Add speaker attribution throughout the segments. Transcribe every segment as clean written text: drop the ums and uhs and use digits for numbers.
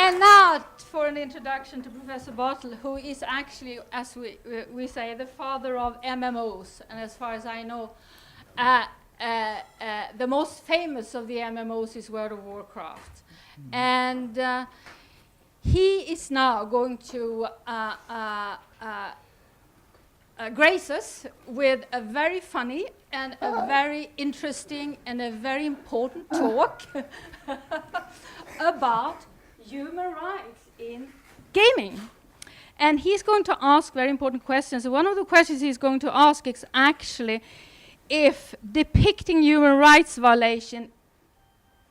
Speaker 1: And now for an introduction to Professor Bartle, who is actually, as we say, the father of MMOs, and as far as I know, the most famous of the MMOs is World of Warcraft. And he is now going to grace us with a very funny and a very interesting and a very important talk about human rights in gaming. And he's going to ask very important questions. One of the questions he's going to ask is actually if depicting human rights violation,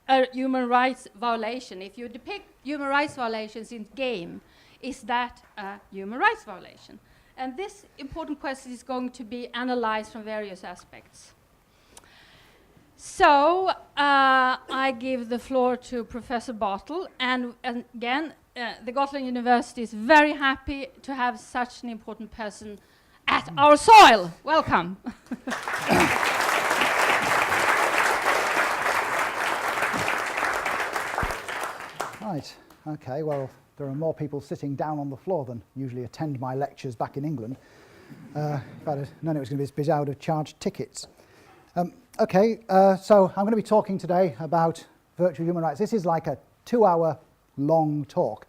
Speaker 1: if you depict human rights violations in game, is that a human rights violation? And this important question is going to be analyzed from various aspects. So I give the floor to Professor Bartle, and again, the Gotland University is very happy to have such an important person at our soil. Welcome.
Speaker 2: Right, okay, well, there are more people sitting down on the floor than usually attend my lectures back in England. If I'd have known it was going to be this busy, I would have charged tickets. Okay, so I'm going to be talking today about virtual human rights. This is like a 2-hour long talk.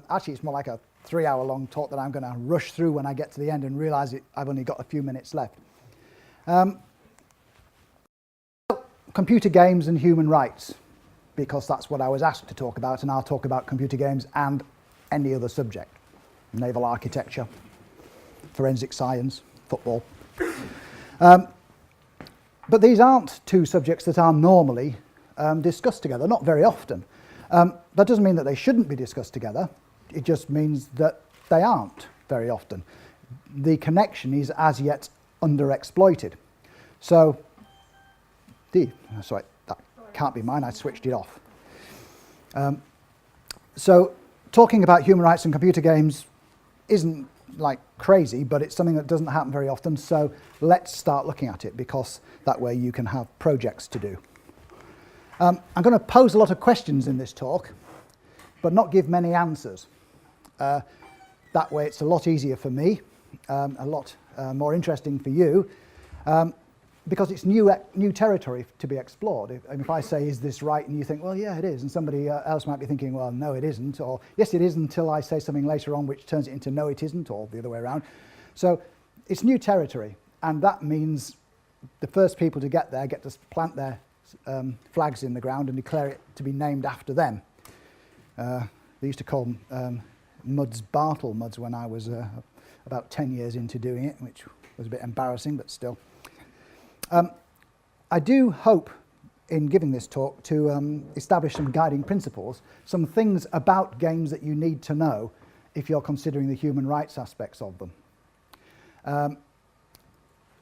Speaker 2: Actually, it's more like a 3-hour long talk that I'm going to rush through when I get to the end and realise I've only got a few minutes left. Computer games and human rights, because that's what I was asked to talk about, and I'll talk about computer games and any other subject. Naval architecture, forensic science, football. But these aren't two subjects that are normally discussed together, not very often. That doesn't mean that they shouldn't be discussed together. It just means that they aren't very often. The connection is as yet underexploited. So, sorry, that can't be mine, I switched it off. So, talking about human rights and computer games isn't like crazy, but it's something that doesn't happen very often, so let's start looking at it, because that way you can have projects to do. I'm going to pose a lot of questions in this talk, but not give many answers. That way it's a lot easier for me, a lot more interesting for you, because it's new territory to be explored. If I say, is this right, and you think, well, yeah, it is, and somebody else might be thinking, well, no, it isn't, or yes, it is, until I say something later on which turns it into no, it isn't, or the other way around. So it's new territory, and that means the first people to get there get to plant their flags in the ground and declare it to be named after them. They used to call muds Bartle muds when I was about 10 years into doing it, which was a bit embarrassing, but still. I do hope in giving this talk to establish some guiding principles, some things about games that you need to know if you're considering the human rights aspects of them. And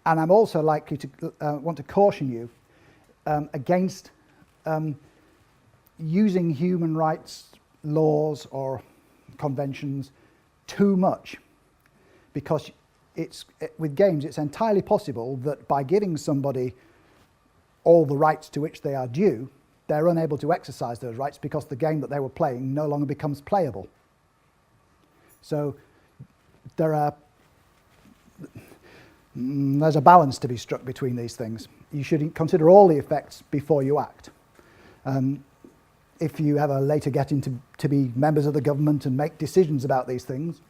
Speaker 2: I'm also likely to want to caution you against using human rights laws or conventions too much, because with games it's entirely possible that by giving somebody all the rights to which they are due, they're unable to exercise those rights because the game that they were playing no longer becomes playable. So there's a balance to be struck between these things. You should consider all the effects before you act. If you ever later get to be members of the government and make decisions about these things,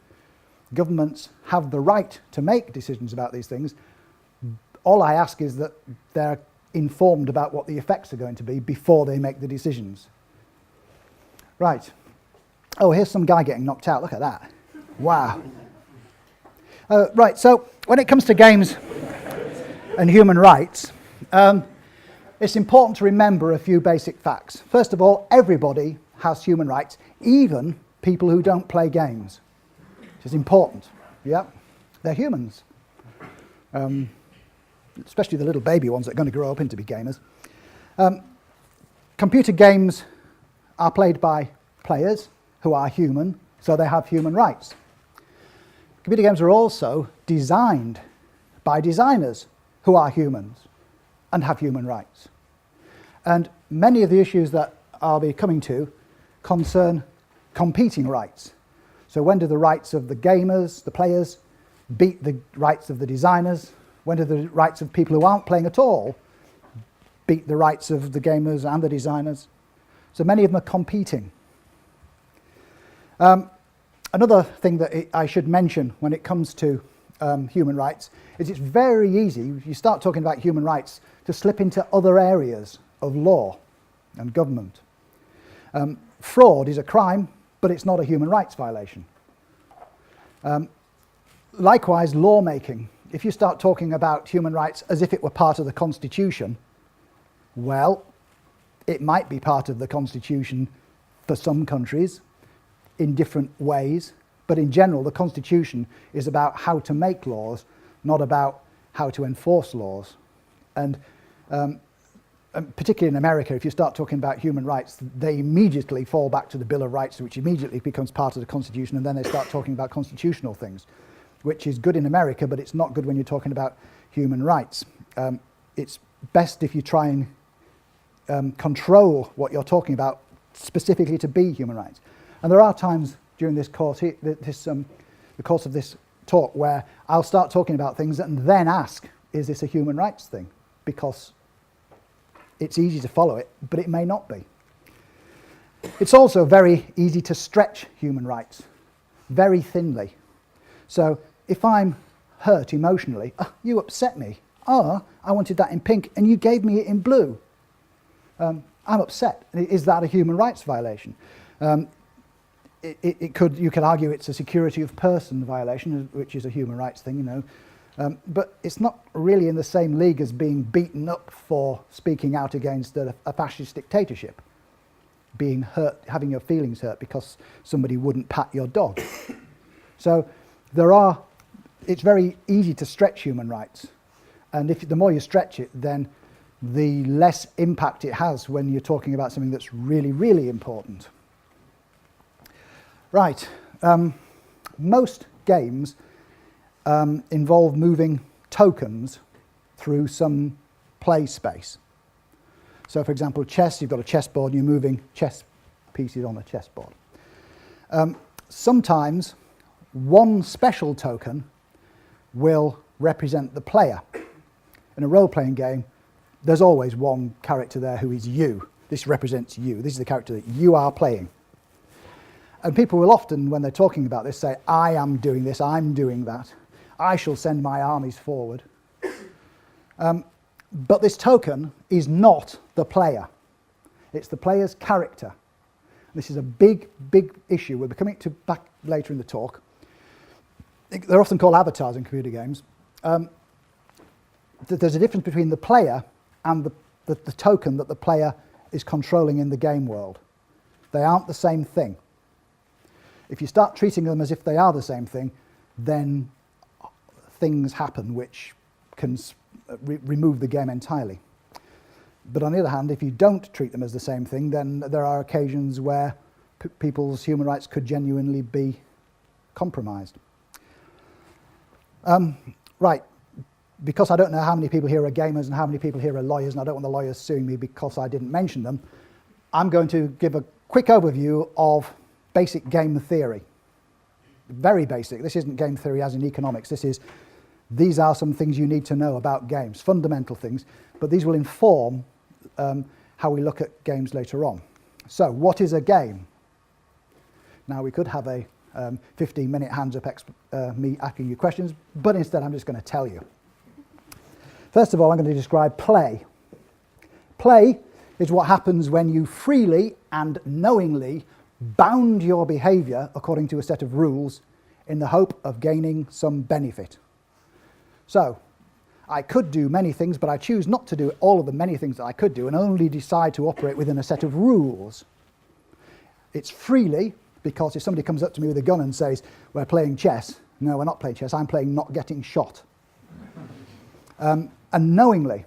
Speaker 2: governments have the right to make decisions about these things. All I ask is that they're informed about what the effects are going to be before they make the decisions. Right. Oh, here's some guy getting knocked out. Look at that. Wow. Right, so when it comes to games and human rights, it's important to remember a few basic facts. First of all, everybody has human rights, even people who don't play games, which is important. Yeah, they're humans, especially the little baby ones that are going to grow up into be gamers. Computer games are played by players who are human, so they have human rights. Computer games are also designed by designers who are humans and have human rights. And many of the issues that I'll be coming to concern competing rights. So when do the rights of the gamers, the players, beat the rights of the designers? When do the rights of people who aren't playing at all beat the rights of the gamers and the designers? So many of them are competing. Another thing that I should mention when it comes to human rights is it's very easy, if you start talking about human rights, to slip into other areas of law and government. Fraud is a crime, but it's not a human rights violation. Likewise, lawmaking. If you start talking about human rights as if it were part of the Constitution, well, it might be part of the Constitution for some countries in different ways, but in general, the Constitution is about how to make laws, not about how to enforce laws. And particularly in America, if you start talking about human rights, they immediately fall back to the Bill of Rights, which immediately becomes part of the Constitution, and then they start talking about constitutional things, which is good in America, but it's not good when you're talking about human rights. It's best if you try and control what you're talking about specifically to be human rights. And there are times during this course, the course of this talk, where I'll start talking about things and then ask, is this a human rights thing? Because it's easy to follow it, but it may not be. It's also very easy to stretch human rights, very thinly. So if I'm hurt emotionally, you upset me. I wanted that in pink and you gave me it in blue. I'm upset. Is that a human rights violation? You could argue it's a security of person violation, which is a human rights thing, you know. But it's not really in the same league as being beaten up for speaking out against a fascist dictatorship, being hurt, having your feelings hurt because somebody wouldn't pat your dog. So it's very easy to stretch human rights. And the more you stretch it, then the less impact it has when you're talking about something that's really, really important. Right. Most games involve moving tokens through some play space. So, for example, chess, you've got a chessboard, and you're moving chess pieces on a chessboard. Sometimes one special token will represent the player. In a role-playing game, there's always one character there who is you. This represents you. This is the character that you are playing. And people will often, when they're talking about this, say, I am doing this, I'm doing that. I shall send my armies forward. But this token is not the player. It's the player's character. This is a big, big issue. We'll be coming back later in the talk. They're often called avatars in computer games. There's a difference between the player and the token that the player is controlling in the game world. They aren't the same thing. If you start treating them as if they are the same thing, then things happen which can remove the game entirely. But on the other hand, if you don't treat them as the same thing, then there are occasions where people's human rights could genuinely be compromised. Right, because I don't know how many people here are gamers and how many people here are lawyers, and I don't want the lawyers suing me because I didn't mention them, I'm going to give a quick overview of basic game theory. Very basic. This isn't game theory as in economics. These are some things you need to know about games, fundamental things, but these will inform how we look at games later on. So, what is a game? Now, we could have a 15-minute hands-up me asking you questions, but instead I'm just going to tell you. First of all, I'm going to describe play. Play is what happens when you freely and knowingly bound your behaviour according to a set of rules in the hope of gaining some benefit. So, I could do many things, but I choose not to do all of the many things that I could do and only decide to operate within a set of rules. It's freely, because if somebody comes up to me with a gun and says, we're playing chess, no, we're not playing chess, I'm playing not getting shot. And knowingly,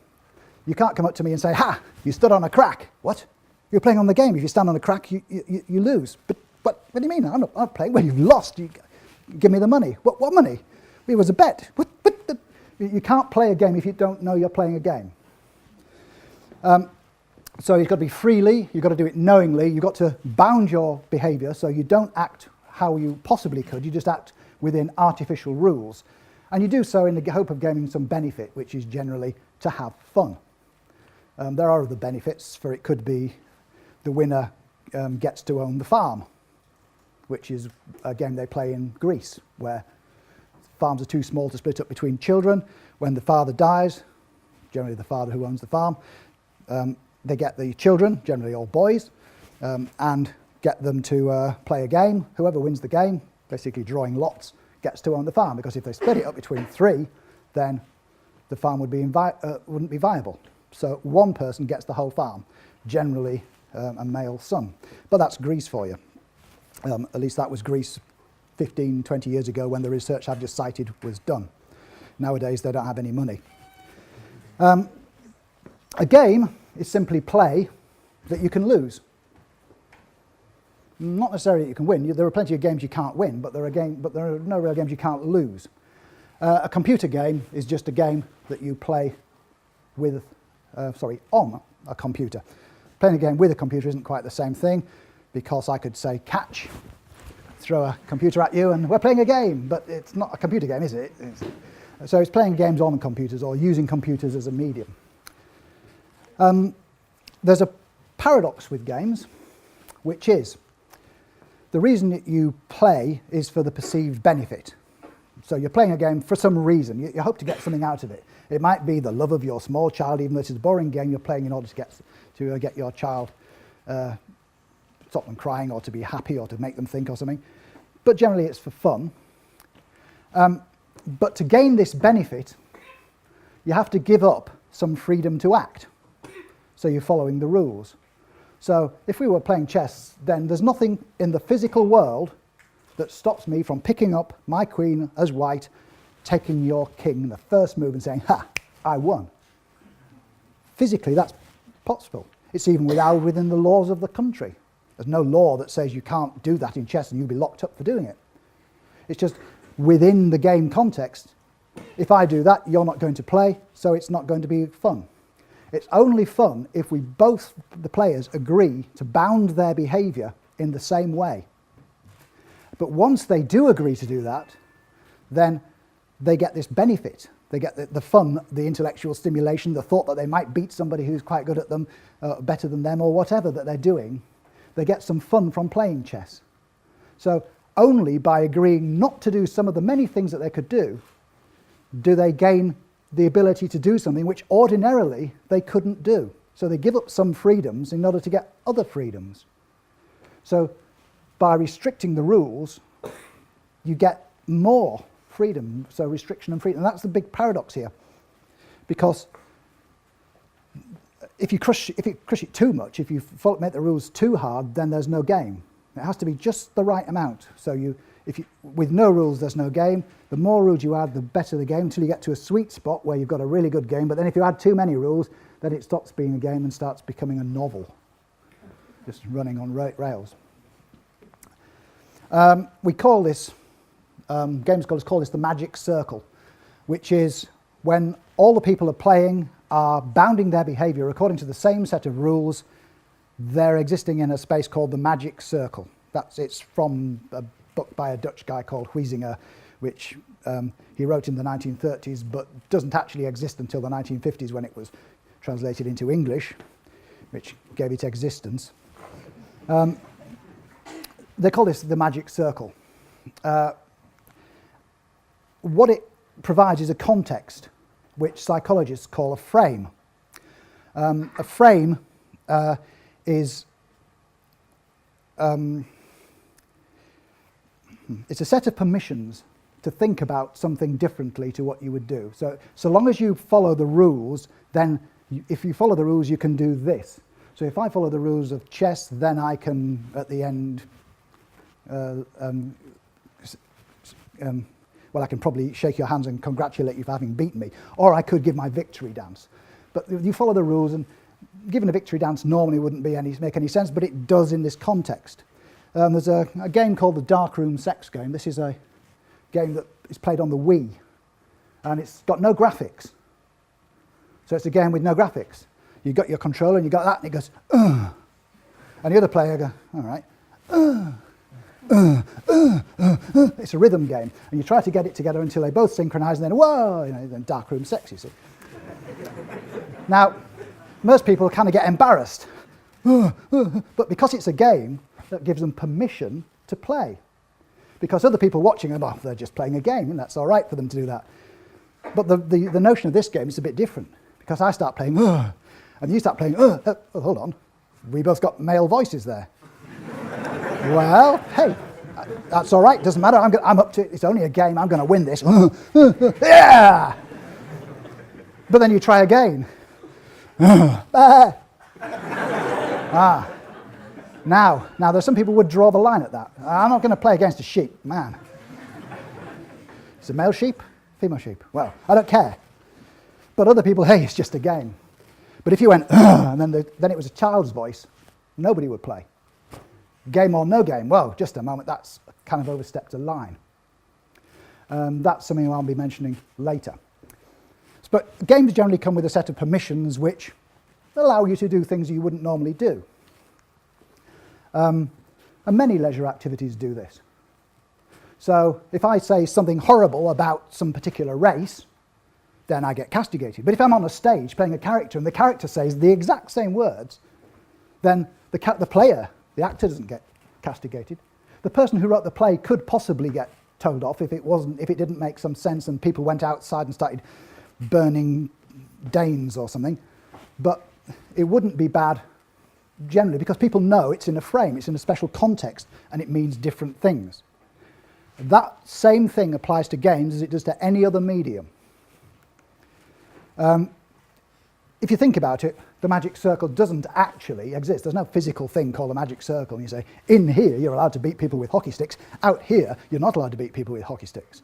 Speaker 2: you can't come up to me and say, ha, you stood on a crack. What? You're playing on the game. If you stand on a crack, you lose. But what do you mean? I'm not playing. Well, you've lost. You give me the money. What money? It was a bet. You can't play a game if you don't know you're playing a game. So you've got to be freely, you've got to do it knowingly, you've got to bound your behaviour so you don't act how you possibly could, you just act within artificial rules. And you do so in the hope of gaining some benefit, which is generally to have fun. There are other benefits, for it could be the winner gets to own the farm, which is a game they play in Greece, where farms are too small to split up between children. When the father dies, generally the father who owns the farm, they get the children, generally all boys, and get them to play a game. Whoever wins the game, basically drawing lots, gets to own the farm, because if they split it up between 3, then the farm would wouldn't be viable. So one person gets the whole farm, generally a male son. But that's Greece for you. At least that was Greece 15, 20 years ago when the research I've just cited was done. Nowadays they don't have any money. A game is simply play that you can lose. Not necessarily that you can win. There are plenty of games you can't win, but there are no real games you can't lose. A computer game is just a game that you play with, on a computer. Playing a game with a computer isn't quite the same thing, because I could say catch, throw a computer at you, and we're playing a game, but it's not a computer game, is it? So it's playing games on computers or using computers as a medium. There's a paradox with games, which is the reason that you play is for the perceived benefit. So you're playing a game for some reason. You hope to get something out of it. It might be the love of your small child, even though it's a boring game you're playing in order to get your child stop them crying, or to be happy, or to make them think or something. But generally it's for fun. But to gain this benefit, you have to give up some freedom to act. So you're following the rules. So if we were playing chess, then there's nothing in the physical world that stops me from picking up my queen as white, taking your king the first move and saying, ha, I won. Physically, that's possible. It's even within the laws of the country. There's no law that says you can't do that in chess and you'll be locked up for doing it. It's just within the game context, if I do that, you're not going to play, so it's not going to be fun. It's only fun if the players agree to bound their behaviour in the same way. But once they do agree to do that, then they get this benefit. They get the fun, the intellectual stimulation, the thought that they might beat somebody who's quite good at them, better than them, or whatever that they're doing. They get some fun from playing chess. So only by agreeing not to do some of the many things that they could do they gain the ability to do something which ordinarily they couldn't do. So they give up some freedoms in order to get other freedoms. So by restricting the rules, you get more freedom. So restriction and freedom. And that's the big paradox here. Because if you crush it too much, if you make the rules too hard, then there's no game. It has to be just the right amount. So with no rules, there's no game. The more rules you add, the better the game, until you get to a sweet spot where you've got a really good game. But then if you add too many rules, then it stops being a game and starts becoming a novel, just running on rails. We call this, game scholars call this the magic circle, which is when all the people are playing are bounding their behaviour according to the same set of rules. They're existing in a space called the magic circle. It's from a book by a Dutch guy called Huizinga, which he wrote in the 1930s, but doesn't actually exist until the 1950s when it was translated into English, which gave it existence. They call this the magic circle. What it provides is a context, which psychologists call a frame. A frame is it's a set of permissions to think about something differently to what you would do. So long as you follow the rules, then if you follow the rules, you can do this. So if I follow the rules of chess, then I can, at the end, well, I can probably shake your hands and congratulate you for having beaten me, or I could give my victory dance. But you follow the rules, and giving a victory dance normally wouldn't make any sense, but it does in this context. There's a game called the Darkroom Sex Game. This is a game that is played on the Wii, and it's got no graphics. So it's a game with no graphics. You got your controller and you got that, and it goes, ugh. And the other player goes, all right, it's a rhythm game. And you try to get it together until they both synchronize, and then, whoa, then darkroom sex, you see. Now, most people kind of get embarrassed. But because it's a game, that gives them permission to play. Because other people watching them, they're just playing a game, and that's all right for them to do that. But the notion of this game is a bit different. Because I start playing, and you start playing, hold on. We both got male voices there. Well, hey, that's all right, doesn't matter. I'm up to it. It's only a game. I'm going to win this. Yeah! But then you try again. Now, there's some people who would draw the line at that. I'm not going to play against a sheep, man. It's a male sheep, female sheep. Well, I don't care. But other people, hey, it's just a game. But if you went, and then it was a child's voice, nobody would play. Game or no game, well, just a moment, that's kind of overstepped a line. That's something I'll be mentioning later. But games generally come with a set of permissions which allow you to do things you wouldn't normally do. And many leisure activities do this. So if I say something horrible about some particular race, then I get castigated. But if I'm on a stage playing a character and the character says the exact same words, then the player, the actor, doesn't get castigated. The person who wrote the play could possibly get told off if it didn't make some sense and people went outside and started burning Danes or something. But it wouldn't be bad generally because people know it's in a frame, it's in a special context, and it means different things. That same thing applies to games as it does to any other medium. If you think about it, the magic circle doesn't actually exist. There's no physical thing called a magic circle. And you say, in here, you're allowed to beat people with hockey sticks. Out here, you're not allowed to beat people with hockey sticks.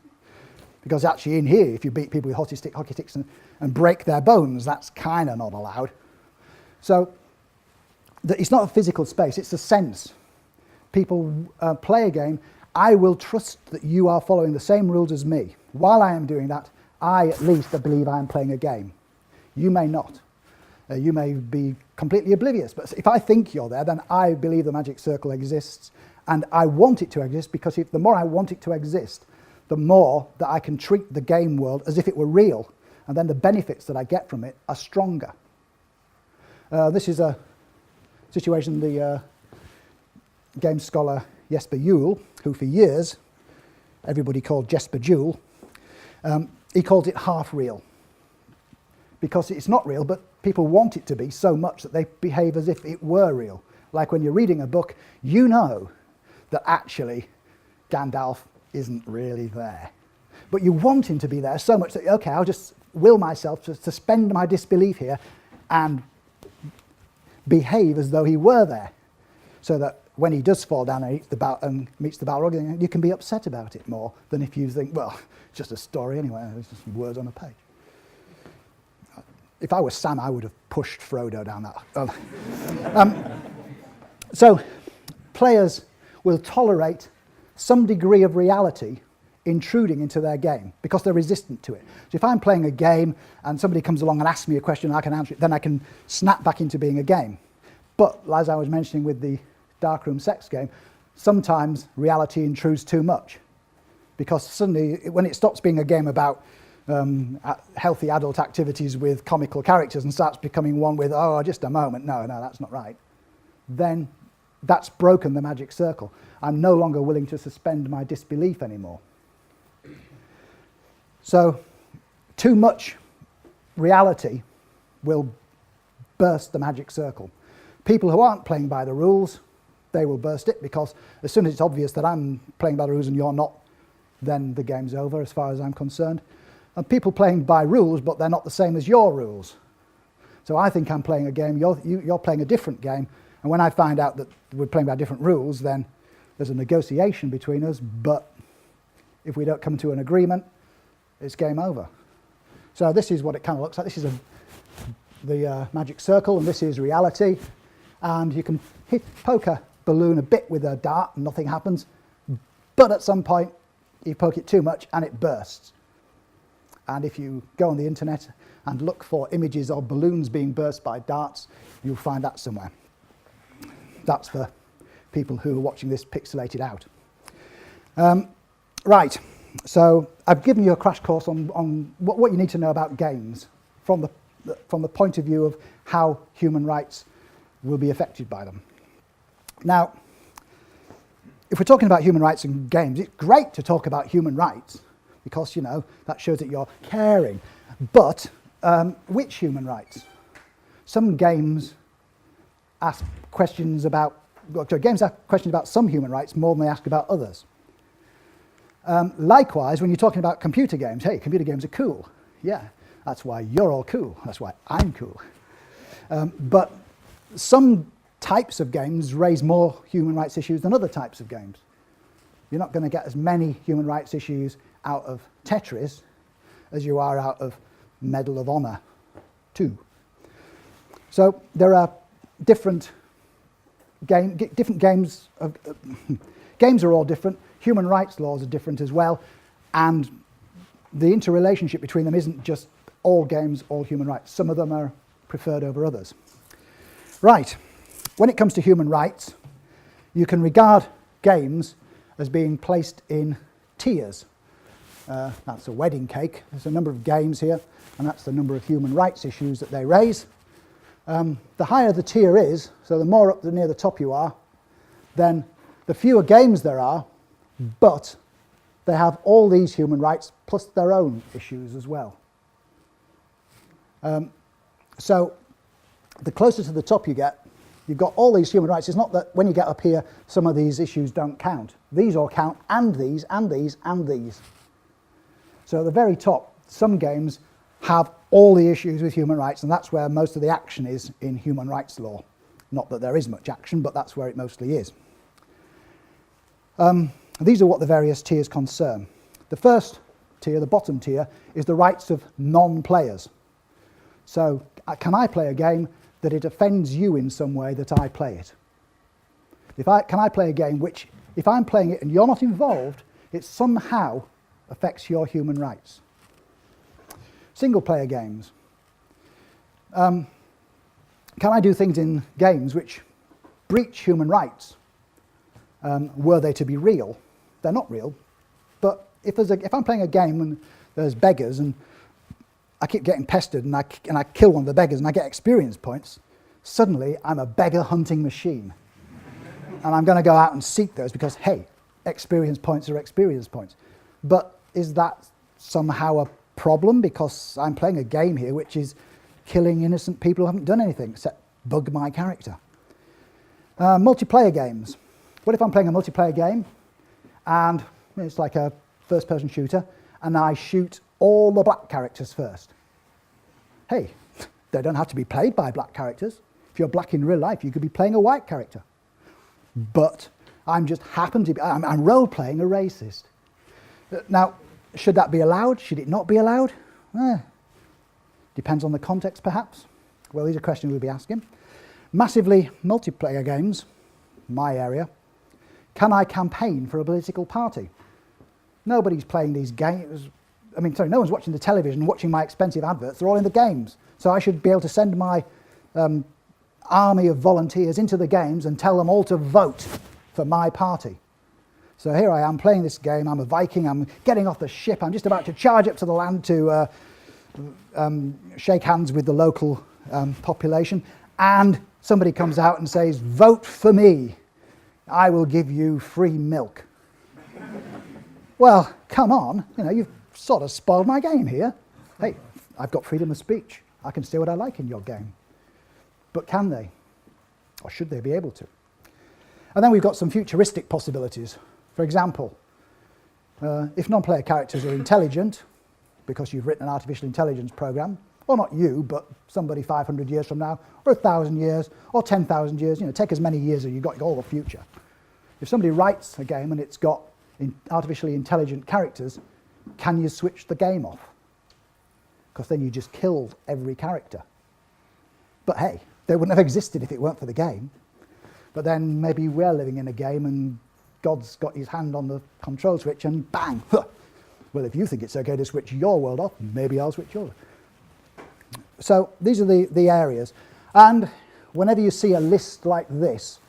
Speaker 2: Because actually in here, if you beat people with hockey sticks and break their bones, that's kind of not allowed. So it's not a physical space, it's a sense. People play a game. I will trust that you are following the same rules as me. While I am doing that, I at least believe I am playing a game. You may not. You may be completely oblivious, but if I think you're there, then I believe the magic circle exists, and I want it to exist because the more I want it to exist, the more that I can treat the game world as if it were real, and then the benefits that I get from it are stronger. This is a situation the game scholar Jesper Juul, who for years everybody called Jesper Juul, he called it half real. Because it's not real, but people want it to be so much that they behave as if it were real. Like when you're reading a book, you know that actually Gandalf isn't really there. But you want him to be there so much that, okay, I'll just will myself to suspend my disbelief here and behave as though he were there. So that when he does fall down and meets the Balrog, you can be upset about it more than if you think, well, it's just a story anyway, it's just words on a page. If I was Sam, I would have pushed Frodo down that. So players will tolerate some degree of reality intruding into their game because they're resistant to it. So if I'm playing a game and somebody comes along and asks me a question and I can answer it, then I can snap back into being a game. But as I was mentioning with the darkroom sex game, sometimes reality intrudes too much because suddenly when it stops being a game about healthy adult activities with comical characters and starts becoming one with, oh, just a moment, no, that's not right, then that's broken the magic circle. I'm no longer willing to suspend my disbelief anymore. So too much reality will burst the magic circle. People who aren't playing by the rules, they will burst it because as soon as it's obvious that I'm playing by the rules and you're not, then the game's over as far as I'm concerned. And people playing by rules, but they're not the same as your rules. So I think I'm playing a game, you're playing a different game, and when I find out that we're playing by different rules, then there's a negotiation between us, but if we don't come to an agreement, it's game over. So this is what it kind of looks like. This is the magic circle, and this is reality. And you can poke a balloon a bit with a dart and nothing happens, but at some point you poke it too much and it bursts. And if you go on the internet and look for images of balloons being burst by darts, you'll find that somewhere. That's for people who are watching this pixelated out. Right, so I've given you a crash course on what you need to know about games from the point of view of how human rights will be affected by them. Now, if we're talking about human rights in games, it's great to talk about human rights because, you know, that shows that you're caring. But which human rights? Some games ask questions about, games ask questions about some human rights more than they ask about others. Likewise, when you're talking about computer games, hey, computer games are cool. Yeah, that's why you're all cool. That's why I'm cool. But some types of games raise more human rights issues than other types of games. You're not going to get as many human rights issues out of Tetris as you are out of Medal of Honor 2. So there are different games. Games are all different. Human rights laws are different as well. And the interrelationship between them isn't just all games, all human rights. Some of them are preferred over others. Right. When it comes to human rights, you can regard games as being placed in tiers. That's a wedding cake. There's a number of games here, and that's the number of human rights issues that they raise. The higher the tier is, so the more up near the top you are, then the fewer games there are, but they have all these human rights plus their own issues as well. So the closer to the top you get, you've got all these human rights. It's not that when you get up here, some of these issues don't count. These all count, and these, and these, and these. So at the very top, some games have all the issues with human rights, and that's where most of the action is in human rights law. Not that there is much action, but that's where it mostly is. These are what the various tiers concern. The first tier, the bottom tier, is the rights of non-players. So can I play a game that it offends you in some way that I play it? Can I play a game which, if I'm playing it and you're not involved, it somehow affects your human rights? Single-player games. Can I do things in games which breach human rights? Were they to be real? They're not real. But if I'm playing a game and there's beggars and I keep getting pestered and I kill one of the beggars and I get experience points, suddenly I'm a beggar hunting machine. And I'm going to go out and seek those because, hey, experience points are experience points. But is that somehow a problem because I'm playing a game here which is killing innocent people who haven't done anything except bug my character? Multiplayer games. What if I'm playing a multiplayer game and it's like a first-person shooter and I shoot all the black characters first? Hey, they don't have to be played by black characters. If you're black in real life, you could be playing a white character. But I'm just happen to be, I'm role-playing a racist. Now, should that be allowed? Should it not be allowed? Depends on the context, perhaps. Well, these are questions we'll be asking. Massively multiplayer games, my area. Can I campaign for a political party? Nobody's playing these games. No one's watching the television, watching my expensive adverts. They're all in the games. So I should be able to send my army of volunteers into the games and tell them all to vote for my party. So here I am playing this game. I'm a Viking. I'm getting off the ship. I'm just about to charge up to the land to shake hands with the local population. And somebody comes out and says, vote for me. I will give you free milk. Well, come on. You've sort of spoiled my game here. Hey, I've got freedom of speech. I can say what I like in your game. But can they? Or should they be able to? And then we've got some futuristic possibilities. For example, if non-player characters are intelligent, because you've written an artificial intelligence program, or not you, but somebody 500 years from now, or 1,000 years, or 10,000 years, take as many years as you've got all the future. If somebody writes a game and it's got artificially intelligent characters, can you switch the game off? Because then you just killed every character. But hey, they wouldn't have existed if it weren't for the game. But then maybe we're living in a game and God's got his hand on the control switch and bang, Well, if you think it's okay to switch your world off, maybe I'll switch yours. So these are the areas. And whenever you see a list like this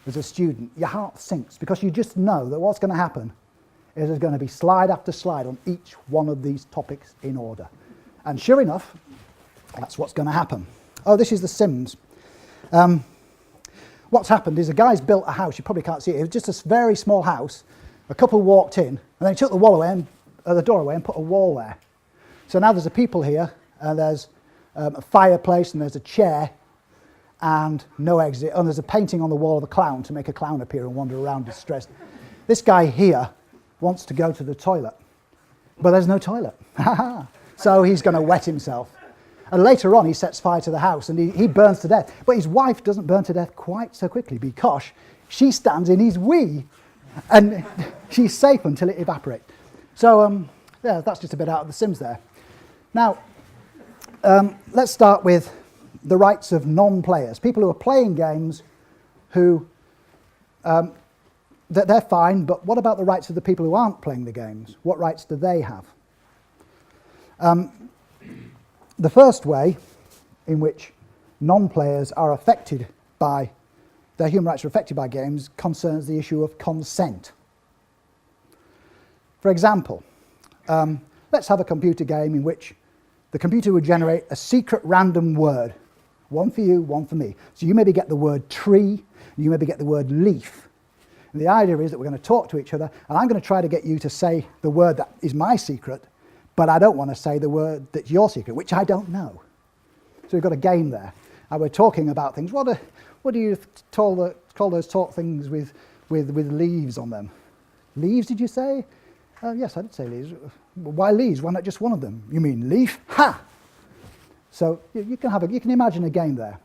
Speaker 2: as a student, your heart sinks because you just know that what's going to happen is there's going to be slide after slide on each one of these topics in order. And sure enough, that's what's going to happen. Oh, this is The Sims. What's happened is a guy's built a house. You probably can't see it. It was just a very small house. A couple walked in, and then he took the wall away and the door away and put a wall there. So now there's a people here, and there's a fireplace, and there's a chair, and no exit. And there's a painting on the wall of a clown to make a clown appear and wander around distressed. This guy here wants to go to the toilet, but there's no toilet. So he's going to wet himself. And later on, he sets fire to the house, and he burns to death. But his wife doesn't burn to death quite so quickly because she stands in his wee, and she's safe until it evaporates. So yeah, that's just a bit out of The Sims there. Now, let's start with the rights of non-players, people who are playing games who, they're fine, but what about the rights of the people who aren't playing the games? What rights do they have? The first way in which non-players are affected by, their human rights are affected by games concerns the issue of consent. For example, let's have a computer game in which the computer would generate a secret random word, one for you, one for me. So you maybe get the word tree, and you maybe get the word leaf. And the idea is that we're going to talk to each other, and I'm going to try to get you to say the word that is my secret, but I don't want to say the word that's your secret, which I don't know. So we've got a game there. And we're talking about things. What do you call those talk things with leaves on them? Leaves, did you say? Yes, I did say leaves. Why leaves? Why not just one of them? You mean leaf? Ha! So you can imagine a game there.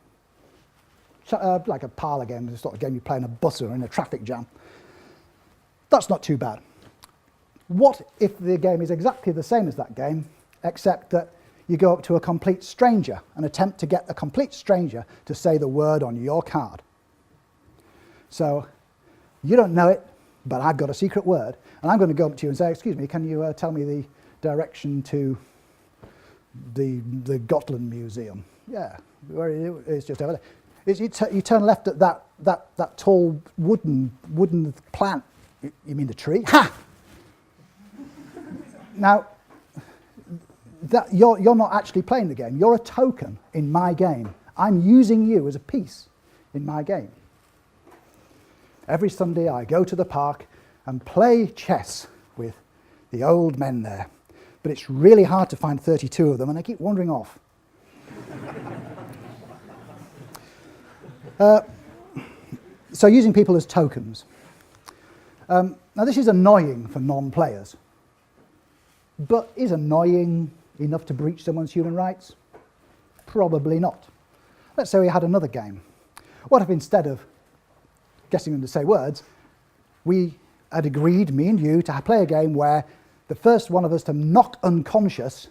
Speaker 2: Like a parlour game, the sort of game you play in a bus or in a traffic jam. That's not too bad. What if the game is exactly the same as that game, except that you go up to a complete stranger and attempt to get a complete stranger to say the word on your card? So you don't know it, but I've got a secret word, and I'm going to go up to you and say, excuse me, can you tell me the direction to the Gotland Museum? Yeah, it's just over there. You turn left at that tall wooden plant. You mean the tree? Ha! Now, you're not actually playing the game. You're a token in my game. I'm using you as a piece in my game. Every Sunday I go to the park and play chess with the old men there. But it's really hard to find 32 of them, and they keep wandering off. So using people as tokens. Now this is annoying for non-players. But is annoying enough to breach someone's human rights? Probably not. Let's say we had another game. What if instead of getting them to say words, we had agreed, me and you, to play a game where the first one of us to knock unconscious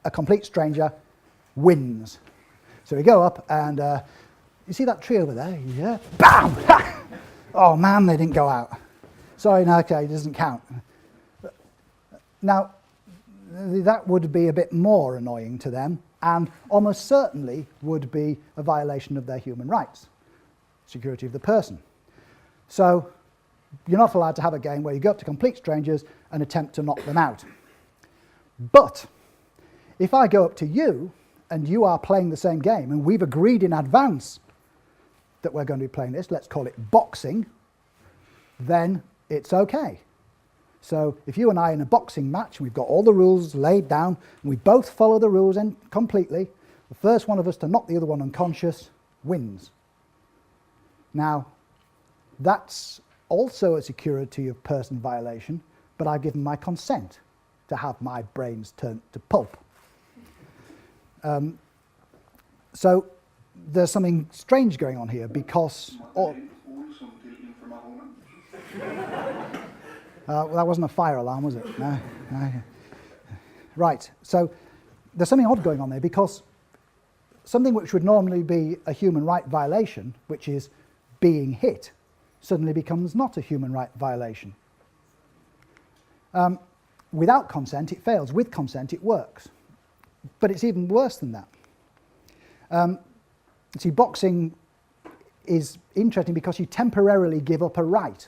Speaker 2: a complete stranger wins. So we go up and, you see that tree over there? Yeah. Bam! Oh man, they didn't go out. Sorry, no, okay, it doesn't count. Now, that would be a bit more annoying to them and almost certainly would be a violation of their human rights, security of the person. So you're not allowed to have a game where you go up to complete strangers and attempt to knock them out. But if I go up to you and you are playing the same game and we've agreed in advance that we're going to be playing this, let's call it boxing, then it's okay. So if you and I are in a boxing match, and we've got all the rules laid down, and we both follow the rules completely, the first one of us to knock the other one unconscious wins. Now, that's also a security of person violation, but I've given my consent to have my brains turned to pulp. So there's something strange going on here because... well, that wasn't a fire alarm, was it? No. Right, so there's something odd going on there because something which would normally be a human right violation, which is being hit, suddenly becomes not a human right violation. Without consent, it fails. With consent, it works. But it's even worse than that. See, boxing is interesting because you temporarily give up a right.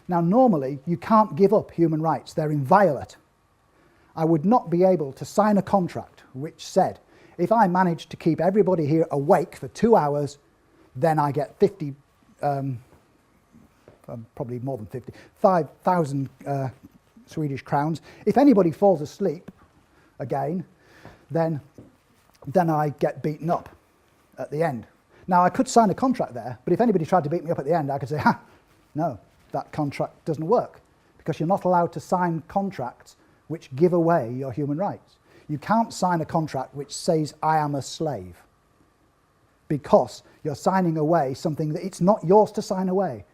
Speaker 2: Now, normally, you can't give up human rights. They're inviolate. I would not be able to sign a contract which said, if I manage to keep everybody here awake for 2 hours, then I get 50, probably more than 50, 5,000 Swedish crowns. If anybody falls asleep again, then I get beaten up at the end. Now, I could sign a contract there, but if anybody tried to beat me up at the end, I could say, no, that contract doesn't work, because you're not allowed to sign contracts which give away your human rights. You can't sign a contract which says, I am a slave, because you're signing away something that it's not yours to sign away.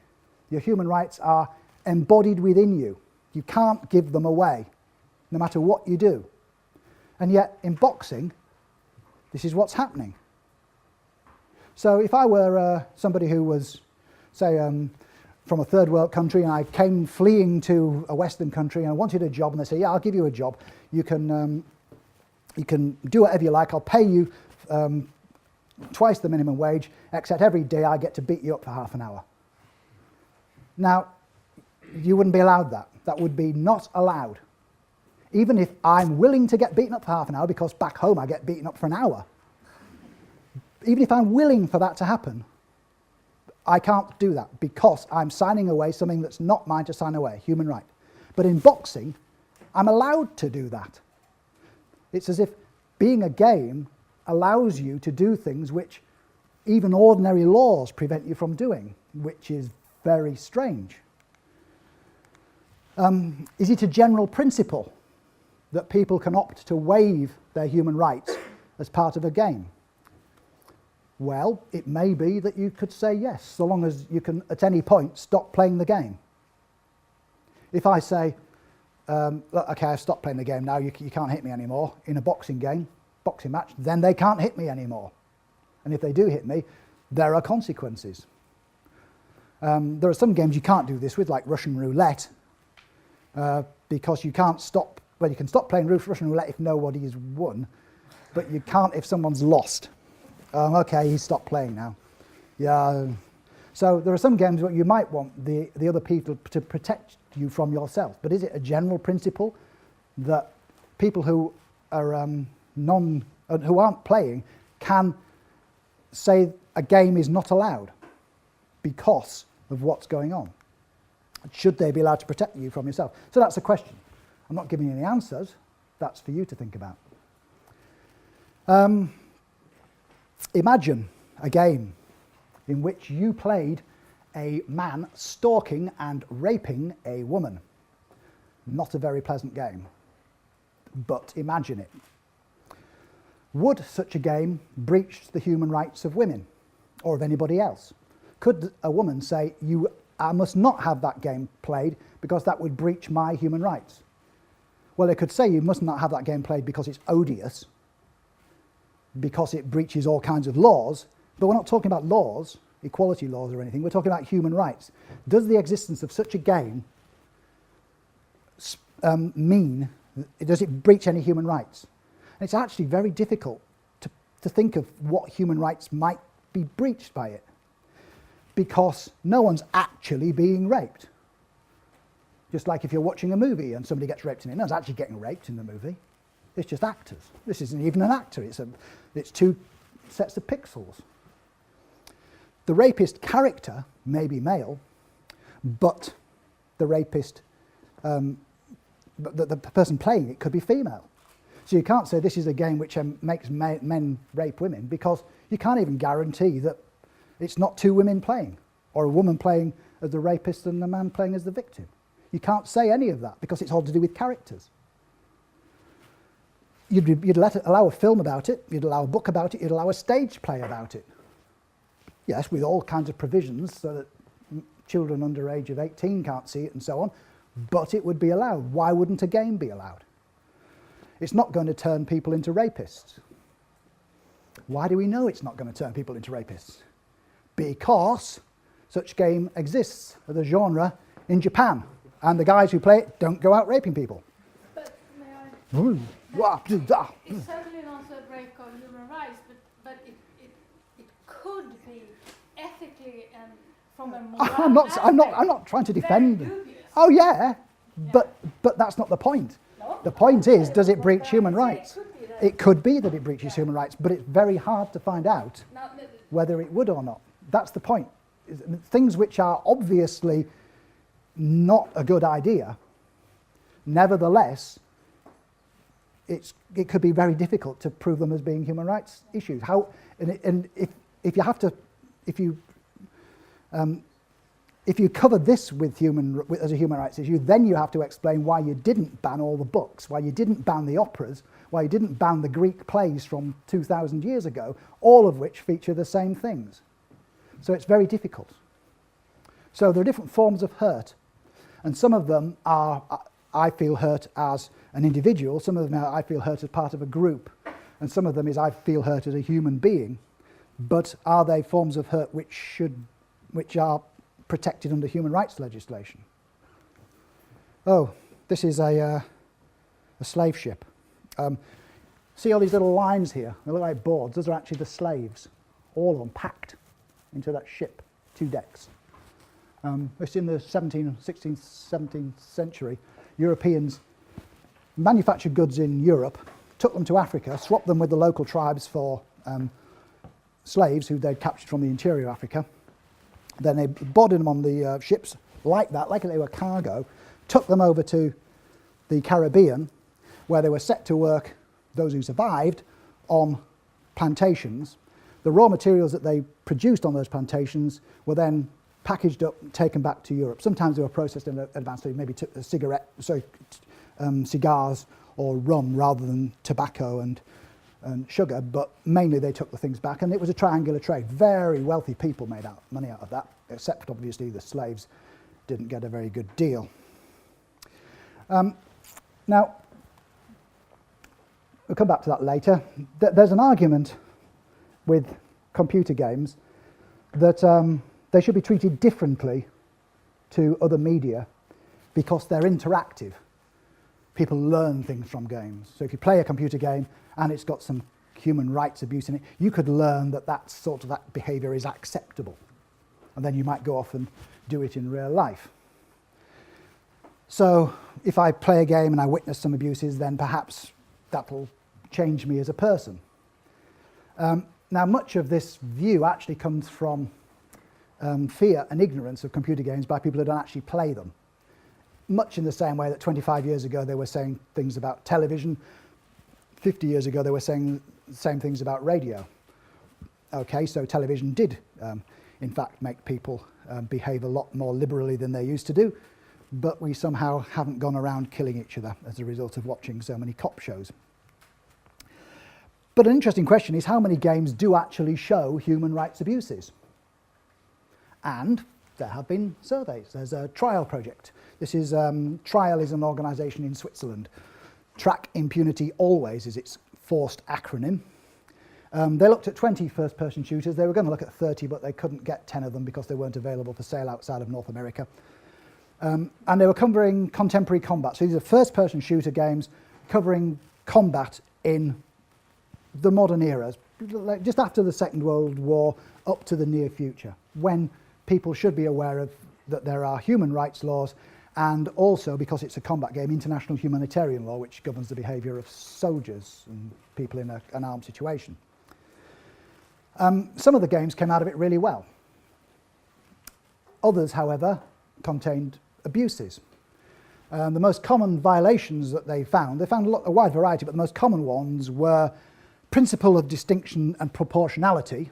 Speaker 2: Your human rights are embodied within you. You can't give them away, no matter what you do. And yet, in boxing, this is what's happening. So if I were somebody who was, say, from a third world country, and I came fleeing to a Western country and I wanted a job, and they say, yeah, I'll give you a job. You can do whatever you like. I'll pay you twice the minimum wage, except every day I get to beat you up for half an hour. Now, you wouldn't be allowed that. That would be not allowed. Even if I'm willing to get beaten up for half an hour, because back home I get beaten up for an hour. Even if I'm willing for that to happen, I can't do that, because I'm signing away something that's not mine to sign away, human right. But in boxing, I'm allowed to do that. It's as if being a game allows you to do things which even ordinary laws prevent you from doing, which is very strange. Is it a general principle that people can opt to waive their human rights as part of a game? Well, it may be that you could say yes, so long as you can at any point stop playing the game. If I say, look, okay, I've stopped playing the game now, you can't hit me anymore in a boxing game, boxing match, then they can't hit me anymore. And if they do hit me, there are consequences. There are some games you can't do this with, like Russian roulette, because you can't stop, well, you can stop playing Russian roulette if nobody has won, but you can't if someone's lost. Okay, he's stopped playing now. Yeah. So there are some games where you might want the other people to protect you from yourself. But is it a general principle that people who are who aren't playing can say a game is not allowed because of what's going on? Should they be allowed to protect you from yourself? So that's the question. I'm not giving you any answers. That's for you to think about. Imagine a game in which you played a man stalking and raping a woman. Not a very pleasant game, but imagine it. Would such a game breach the human rights of women or of anybody else? Could a woman say, I must not have that game played because that would breach my human rights? Well, they could say you must not have that game played because it's odious, because it breaches all kinds of laws, but we're not talking about laws, equality laws or anything, we're talking about human rights. Does the existence of such a game does it breach any human rights? And it's actually very difficult to think of what human rights might be breached by it, because no one's actually being raped. Just like if you're watching a movie and somebody gets raped in it, no one's actually getting raped in the movie. It's just actors. This isn't even an actor. It's two sets of pixels. The rapist character may be male, but the rapist, the person playing it could be female. So you can't say this is a game which makes men rape women, because you can't even guarantee that it's not two women playing, or a woman playing as the rapist and a man playing as the victim. You can't say any of that because it's all to do with characters. You'd allow a film about it, you'd allow a book about it, you'd allow a stage play about it. Yes, with all kinds of provisions so that children under age of 18 can't see it and so on, but it would be allowed. Why wouldn't a game be allowed? It's not going to turn people into rapists. Why do we know it's not going to turn people into rapists? Because such game exists as a genre in Japan, and the guys who play it don't go out raping people.
Speaker 1: It's certainly not a break of human rights, but it could be ethically and from a moral
Speaker 2: I'm not trying to defend them. Oh yeah, but that's not the point.
Speaker 1: No?
Speaker 2: The point is, does it breach human rights? It could be that it breaches human rights, but it's very hard to find out whether it would or not. That's the point. Things which are obviously not a good idea, nevertheless, it could be very difficult to prove them as being human rights issues. If you cover this as a human rights issue, then you have to explain why you didn't ban all the books, why you didn't ban the operas, why you didn't ban the Greek plays from 2,000 years ago, all of which feature the same things. So it's very difficult. So there are different forms of hurt, and some of them are, I feel hurt as an individual, some of them are, I feel hurt as part of a group, and some of them is I feel hurt as a human being. But are they forms of hurt which are protected under human rights legislation? Oh, this is a slave ship. See all these little lines here? They look like boards. Those are actually the slaves, all of them packed into that ship, 2 decks. It's in the 16th, 17th century. Europeans manufactured goods in Europe, took them to Africa, swapped them with the local tribes for slaves who they'd captured from the interior of Africa. Then they boarded them on the ships like that, like they were cargo, took them over to the Caribbean, where they were set to work, those who survived, on plantations. The raw materials that they produced on those plantations were then packaged up and taken back to Europe. Sometimes they were processed in advance, so maybe cigars or rum rather than tobacco and sugar, but mainly they took the things back, and it was a triangular trade. Very wealthy people made money out of that, except obviously the slaves didn't get a very good deal. Now, we'll come back to that later. There's an argument with computer games that they should be treated differently to other media because they're interactive. People learn things from games. So if you play a computer game and it's got some human rights abuse in it, you could learn that that behaviour is acceptable. And then you might go off and do it in real life. So if I play a game and I witness some abuses, then perhaps that'll change me as a person. Now, much of this view actually comes from fear and ignorance of computer games by people who don't actually play them. Much in the same way that 25 years ago they were saying things about television, 50 years ago they were saying the same things about radio. Okay, so television did, in fact, make people behave a lot more liberally than they used to do, but we somehow haven't gone around killing each other as a result of watching so many cop shows. But an interesting question is how many games do actually show human rights abuses? And there have been surveys. There's a trial project. This is, Trial is an organisation in Switzerland. Track Impunity Always is its forced acronym. They looked at 20 first-person shooters. They were going to look at 30, but they couldn't get 10 of them because they weren't available for sale outside of North America. And they were covering contemporary combat. So these are first-person shooter games covering combat in the modern eras, like just after the Second World War up to the near future, when people should be aware of that there are human rights laws, and also, because it's a combat game, international humanitarian law, which governs the behaviour of soldiers and people in an armed situation. Some of the games came out of it really well. Others, however, contained abuses. The most common violations that they found a wide variety, but the most common ones were principle of distinction and proportionality.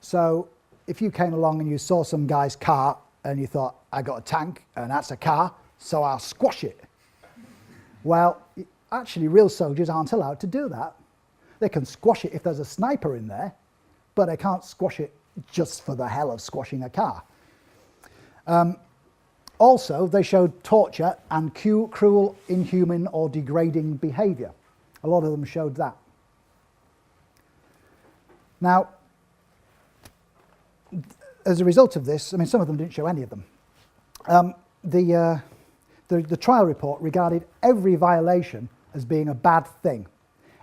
Speaker 2: So if you came along and you saw some guy's car and you thought, I got a tank and that's a car, so I'll squash it. Well, actually real soldiers aren't allowed to do that. They can squash it if there's a sniper in there, but they can't squash it just for the hell of squashing a car. Also, they showed torture and cruel, inhuman or degrading behaviour. A lot of them showed that. Now, as a result of this, I mean, some of them didn't show any of them. The trial report regarded every violation as being a bad thing.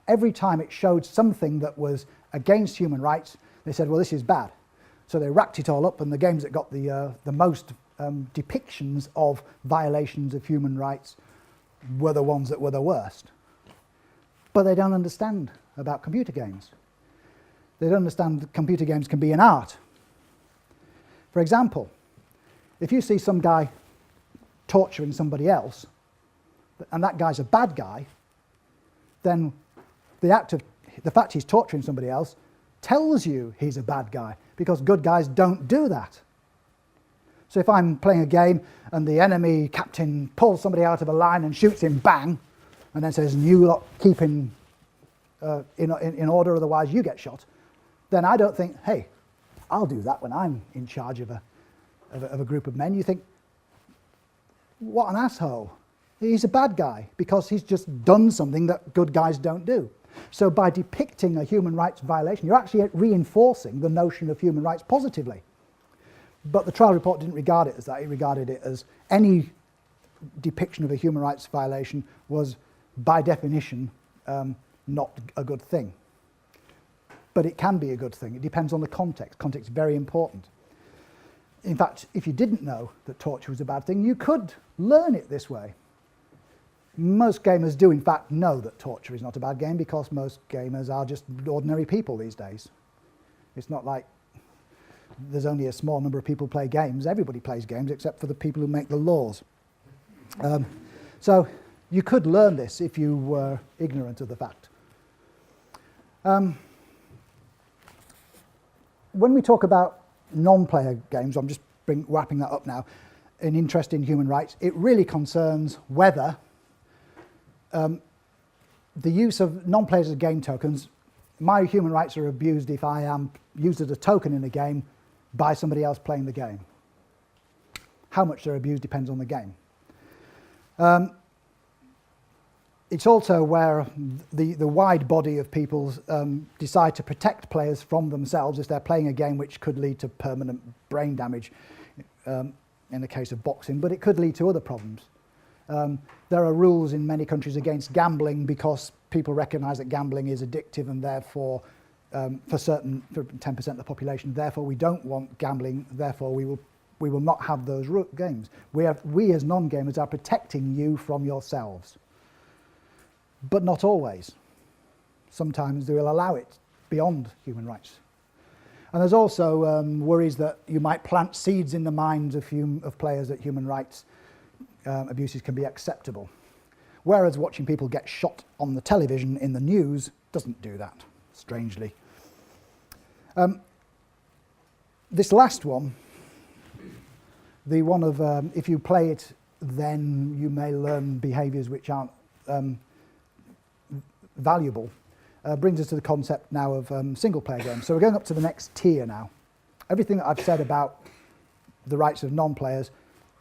Speaker 2: Every time it showed something that was against human rights, they said, well, this is bad. So they racked it all up, and the games that got the most depictions of violations of human rights were the ones that were the worst. But they don't understand about computer games. They don't understand that computer games can be an art. For example, if you see some guy torturing somebody else, and that guy's a bad guy, then the fact he's torturing somebody else tells you he's a bad guy, because good guys don't do that. So if I'm playing a game and the enemy captain pulls somebody out of a line and shoots him, bang, and then says, you lot keep in order, otherwise you get shot, then I don't think, hey, I'll do that when I'm in charge of a group of men. You think, what an asshole. He's a bad guy because he's just done something that good guys don't do. So by depicting a human rights violation, you're actually reinforcing the notion of human rights positively. But the trial report didn't regard it as that. It regarded it as any depiction of a human rights violation was, by definition, not a good thing. But it can be a good thing. It depends on the context. Context is very important. In fact, if you didn't know that torture was a bad thing, you could learn it this way. Most gamers do, in fact, know that torture is not a bad game, because most gamers are just ordinary people these days. It's not like there's only a small number of people who play games. Everybody plays games except for the people who make the laws. So you could learn this if you were ignorant of the fact. When we talk about non-player games, I'm just wrapping that up now, an interest in human rights, it really concerns whether the use of non-players as game tokens, my human rights are abused if I am used as a token in a game by somebody else playing the game. How much they're abused depends on the game. It's also where the wide body of people decide to protect players from themselves if they're playing a game which could lead to permanent brain damage in the case of boxing, but it could lead to other problems. There are rules in many countries against gambling because people recognise that gambling is addictive, and therefore for 10% of the population, therefore we don't want gambling, therefore we will not have those games. We as non-gamers are protecting you from yourselves. But not always. Sometimes they will allow it beyond human rights. And there's also worries that you might plant seeds in the minds of players that human rights abuses can be acceptable. Whereas watching people get shot on the television in the news doesn't do that, strangely. This last one, the one of if you play it, then you may learn behaviours which aren't valuable, brings us to the concept now of single-player games. So we're going up to the next tier now. Everything that I've said about the rights of non-players,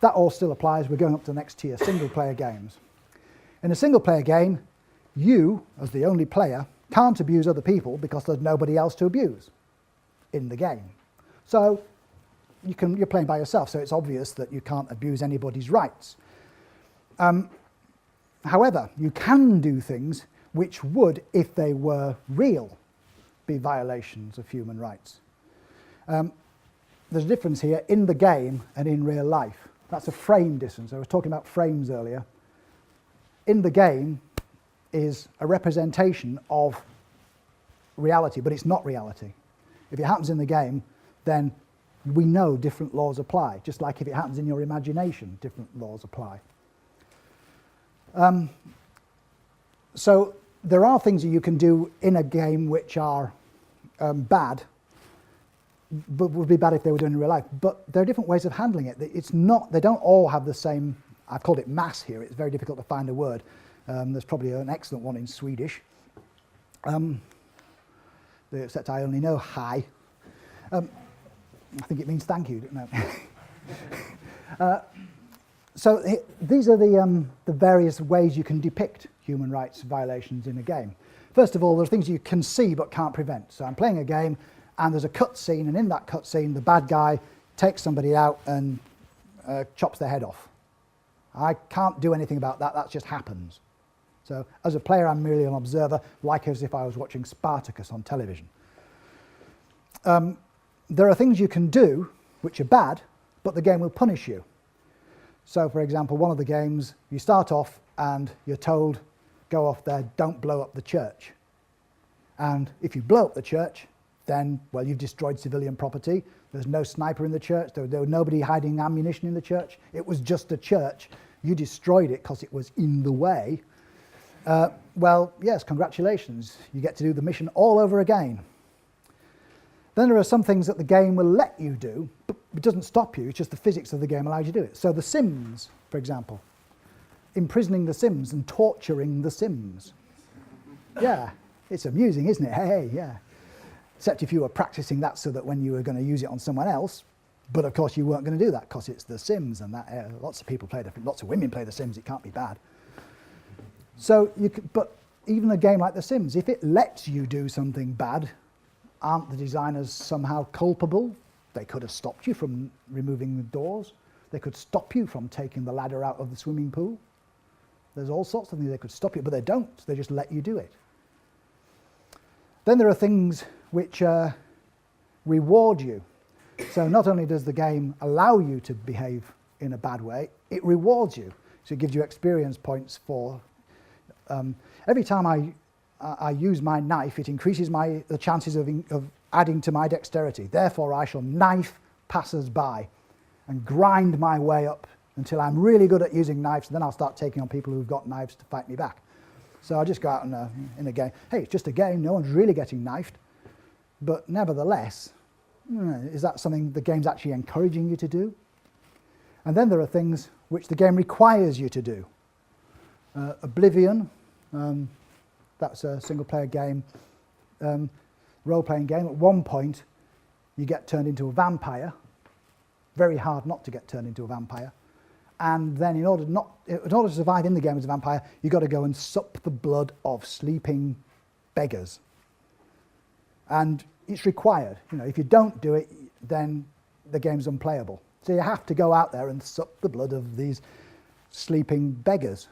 Speaker 2: that all still applies. We're going up to the next tier, single-player games. In a single-player game, you, as the only player, can't abuse other people because there's nobody else to abuse in the game. So you're playing by yourself, so it's obvious that you can't abuse anybody's rights. However, you can do things which would, if they were real, be violations of human rights. There's a difference here in the game and in real life. That's a frame distance. I was talking about frames earlier. In the game is a representation of reality, but it's not reality. If it happens in the game, then we know different laws apply, just like if it happens in your imagination, different laws apply. So there are things that you can do in a game which are bad, but would be bad if they were done in real life. But there are different ways of handling it. It's not, they don't all have the same, I've called it mass here, it's very difficult to find a word. There's probably an excellent one in Swedish, except I only know hi. I think it means thank you, don't I? So these are the various ways you can depict human rights violations in a game. First of all, there are things you can see but can't prevent. So I'm playing a game and there's a cut scene, and in that cut scene the bad guy takes somebody out and chops their head off. I can't do anything about that, that just happens. So as a player, I'm merely an observer, like as if I was watching Spartacus on television. There are things you can do which are bad, but the game will punish you. So for example, one of the games, you start off and you're told, go off there, don't blow up the church. And if you blow up the church, then, well, you've destroyed civilian property. There's no sniper in the church. There was nobody hiding ammunition in the church. It was just a church. You destroyed it because it was in the way. Well, yes, congratulations. You get to do the mission all over again. Then there are some things that the game will let you do, but it doesn't stop you. It's just the physics of the game allows you to do it. So the Sims, for example, imprisoning the Sims and torturing the Sims. Yeah, it's amusing, isn't it? Hey, yeah. Except if you were practicing that so that when you were going to use it on someone else, but of course you weren't going to do that because it's the Sims, and that lots of people play lots of women play the Sims. It can't be bad. So but even a game like the Sims, if it lets you do something bad, aren't the designers somehow culpable? They could have stopped you from removing the doors. They could stop you from taking the ladder out of the swimming pool. There's all sorts of things they could stop you, but they don't. They just let you do it. Then there are things which reward you. So not only does the game allow you to behave in a bad way, it rewards you. So it gives you experience points for... every time I use my knife, it increases the chances of adding to my dexterity. Therefore, I shall knife passers-by and grind my way up until I'm really good at using knives, and then I'll start taking on people who've got knives to fight me back. So I'll just go out in a game. Hey, it's just a game, no one's really getting knifed. But nevertheless, is that something the game's actually encouraging you to do? And then there are things which the game requires you to do. Oblivion, that's a single-player game, role-playing game. At one point, you get turned into a vampire. Very hard not to get turned into a vampire. And then in order to survive in the game as a vampire, you've got to go and sup the blood of sleeping beggars. And it's required. You know, if you don't do it, then the game's unplayable. So you have to go out there and sup the blood of these sleeping beggars.